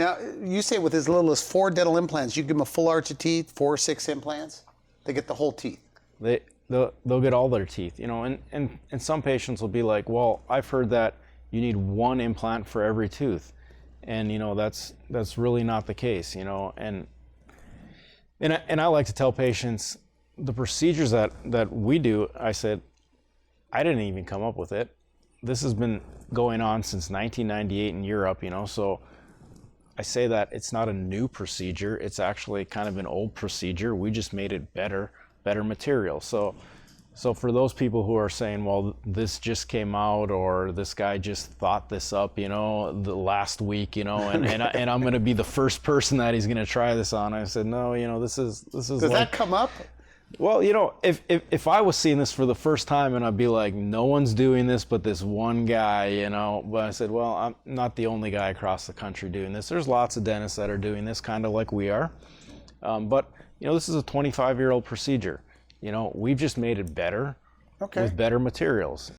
Now, you say with as little as 4 dental implants, you give them a full arch of teeth, 4 or 6 implants, they get the whole teeth. They'll get all their teeth, you know, and some patients will be like, well, I've heard that you need 1 implant for every tooth. And, you know, that's really not the case, you know, and I like to tell patients the procedures that we do. I said, I didn't even come up with it. This has been going on since 1998 in Europe, you know, so I say that it's not a new procedure. It's actually kind of an old procedure. We just made it better material. So for those people who are saying, well, this just came out, or this guy just thought this up, you know, the last week, you know, and I'm going to be the first person that he's going to try this on. I said, no, you know, this is. Does that come up? Well, you know, if I was seeing this for the first time and I'd be like, no one's doing this but this one guy, you know, but I said, well, I'm not the only guy across the country doing this. There's lots of dentists that are doing this kind of like we are. But, you know, this is a 25-year-old procedure. You know, we've just made it better with better materials.